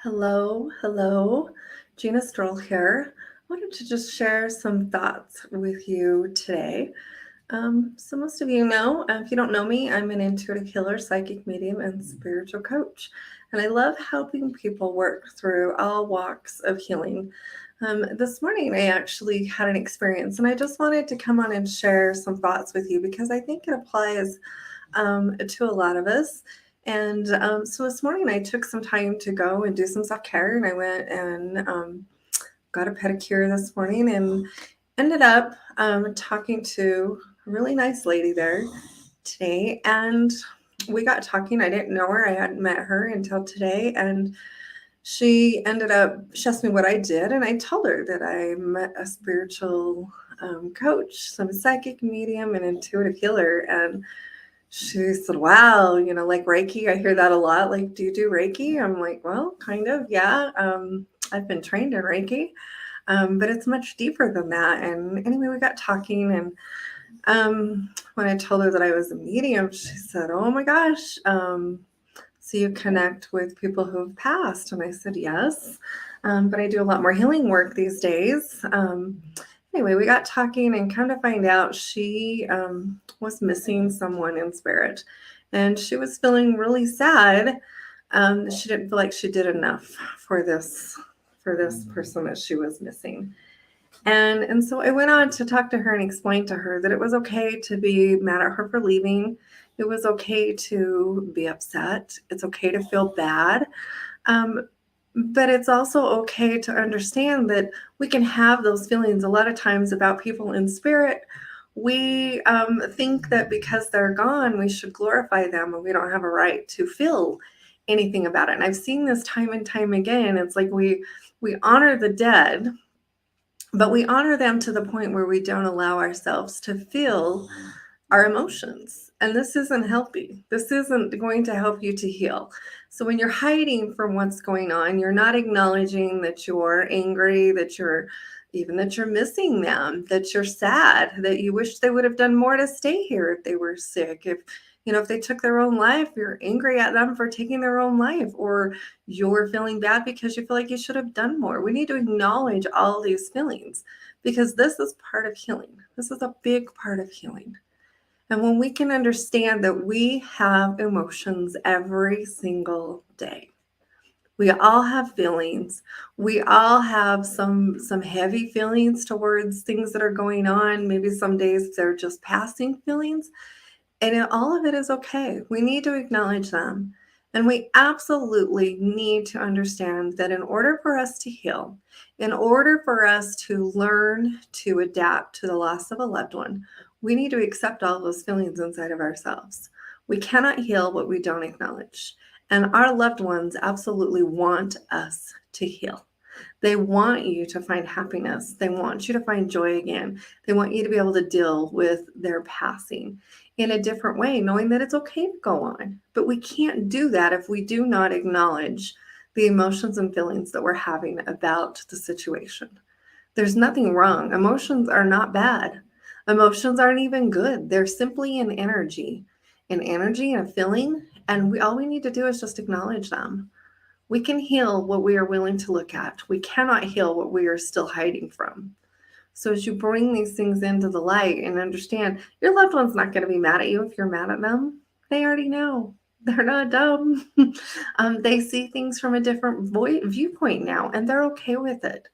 Hello, hello. Gina Stroll here. I wanted to just share some thoughts with you today. So, most of you know, if you don't know me, I'm an intuitive healer, psychic medium, and spiritual coach. And I love helping people work through all walks of healing. This morning, I actually had an experience, and I just wanted to come on and share some thoughts with you because I think it applies to a lot of us. And so this morning I took some time to go and do some self care, and I went and got a pedicure this morning, and ended up talking to a really nice lady there today. And we got talking. I didn't know her, I hadn't met her until today. And she asked me what I did, and I told her that I'm a spiritual coach, so I'm a psychic medium and intuitive healer. And she said, wow, like Reiki, I hear that a lot. Like, do you do Reiki? I'm like, well, kind of, yeah. I've been trained in Reiki, but it's much deeper than that. And anyway, we got talking, and when I told her that I was a medium, she said, oh my gosh, so you connect with people who have passed? And I said, yes, but I do a lot more healing work these days. Anyway, we got talking and come to find out she was missing someone in spirit. And she was feeling really sad. She didn't feel like she did enough for this person that she was missing. And so I went on to talk to her and explain to her that it was okay to be mad at her for leaving. It was okay to be upset. It's okay to feel bad. Um, but it's also okay to understand that we can have those feelings. A lot of times about people in spirit, we think that because they're gone, we should glorify them, and we don't have a right to feel anything about it. And I've seen this time and time again. It's like we honor the dead, but we honor them to the point where we don't allow ourselves to feel our emotions. And this isn't healthy. This isn't going to help you to heal. So when you're hiding from what's going on, you're not acknowledging that you're angry, that you're missing them, that you're sad, that you wish they would have done more to stay here if they were sick. If they took their own life, you're angry at them for taking their own life, or you're feeling bad because you feel like you should have done more. We need to acknowledge all these feelings because this is part of healing. This is a big part of healing. And when we can understand that we have emotions every single day, we all have feelings. We all have some heavy feelings towards things that are going on. Maybe some days they're just passing feelings, and all of it is okay. We need to acknowledge them. And we absolutely need to understand that in order for us to heal, in order for us to learn to adapt to the loss of a loved one, we need to accept all those feelings inside of ourselves. We cannot heal what we don't acknowledge. And our loved ones absolutely want us to heal. They want you to find happiness. They want you to find joy again. They want you to be able to deal with their passing in a different way, knowing that it's okay to go on. But we can't do that if we do not acknowledge the emotions and feelings that we're having about the situation. There's nothing wrong. Emotions are not bad. Emotions aren't even good. They're simply an energy and a feeling. And all we need to do is just acknowledge them. We can heal what we are willing to look at. We cannot heal what we are still hiding from. So as you bring these things into the light and understand, your loved one's not going to be mad at you if you're mad at them. They already know. They're not dumb. They see things from a different viewpoint now, and they're okay with it.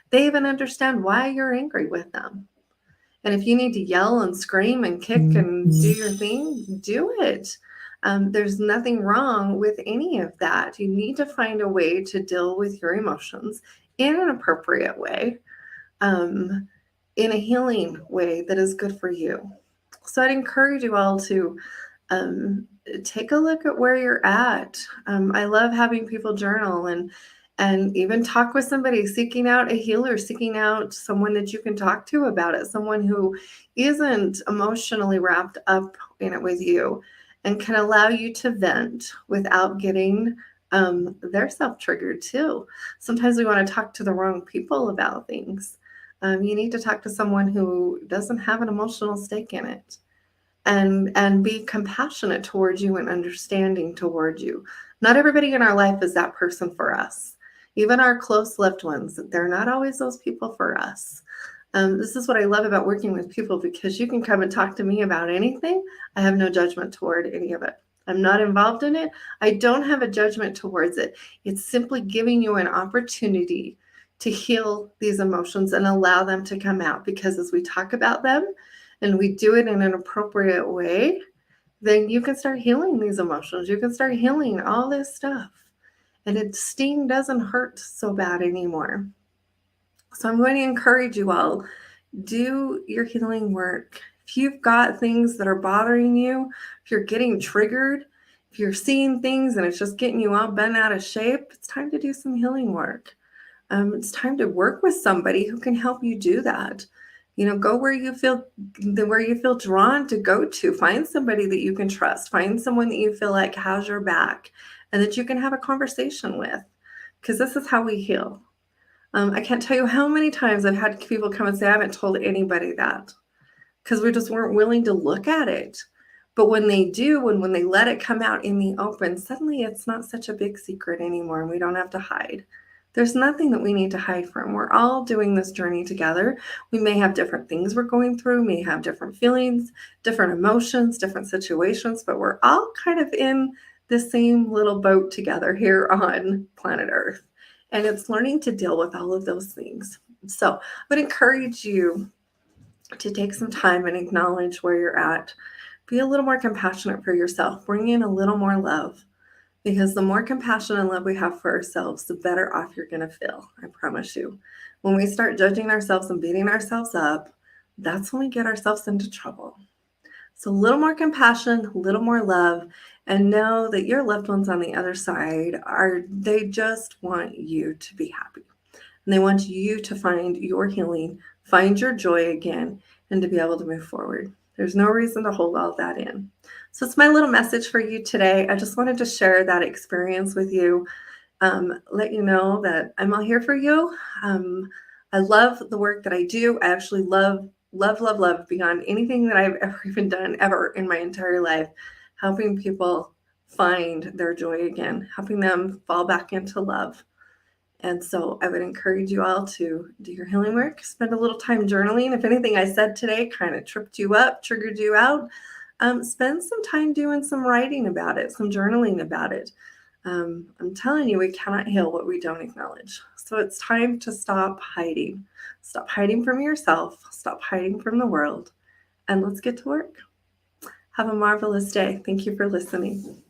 They even understand why you're angry with them. And if you need to yell and scream and kick and do your thing, do it. There's nothing wrong with any of that. You need to find a way to deal with your emotions in an appropriate way, um, in a healing way that is good for you. So I'd encourage you all to um, take a look at where you're at. I love having people journal and even talk with somebody, seeking out a healer, seeking out someone that you can talk to about it, someone who isn't emotionally wrapped up in it with you and can allow you to vent without getting their self triggered too. Sometimes we want to talk to the wrong people about things. You need to talk to someone who doesn't have an emotional stake in it, and be compassionate towards you and understanding towards you. Not everybody in our life is that person for us. Even our close loved ones, they're not always those people for us. This is what I love about working with people, because you can come and talk to me about anything. I have no judgment toward any of it. I'm not involved in it. I don't have a judgment towards it. It's simply giving you an opportunity to heal these emotions and allow them to come out, because as we talk about them and we do it in an appropriate way, then you can start healing these emotions. You can start healing all this stuff. And sting doesn't hurt so bad anymore. So I'm going to encourage you all, do your healing work. If you've got things that are bothering you, if you're getting triggered, if you're seeing things and it's just getting you all bent out of shape, it's time to do some healing work. It's time to work with somebody who can help you do that. Go where you feel drawn to go to. Find somebody that you can trust. Find someone that you feel like has your back and that you can have a conversation with, because this is how we heal. I can't tell you how many times I've had people come and say, I haven't told anybody that, because we just weren't willing to look at it. But when they do, when they let it come out in the open, suddenly it's not such a big secret anymore, and we don't have to hide. There's nothing that we need to hide from. We're all doing this journey together. We may have different things we're going through, may have different feelings, different emotions, different situations, but we're all kind of in the same little boat together here on planet Earth. And it's learning to deal with all of those things. So I would encourage you to take some time and acknowledge where you're at. Be a little more compassionate for yourself. Bring in a little more love, because the more compassion and love we have for ourselves, the better off you're going to feel. I promise you. When we start judging ourselves and beating ourselves up, that's when we get ourselves into trouble. So a little more compassion, a little more love, and know that your loved ones on the other side they just want you to be happy. And they want you to find your healing, find your joy again, and to be able to move forward. There's no reason to hold all that in. So it's my little message for you today. I just wanted to share that experience with you. Let you know that I'm all here for you. I love the work that I do. I actually love beyond anything that I've ever even done ever in my entire life, helping people find their joy again, helping them fall back into love. And so I would encourage you all to do your healing work, spend a little time journaling. If anything I said today kind of tripped you up, triggered you out, spend some time doing some writing about it, some journaling about it. I'm telling you, we cannot heal what we don't acknowledge. So it's time to stop hiding. Stop hiding from yourself. Stop hiding from the world. And let's get to work. Have a marvelous day. Thank you for listening.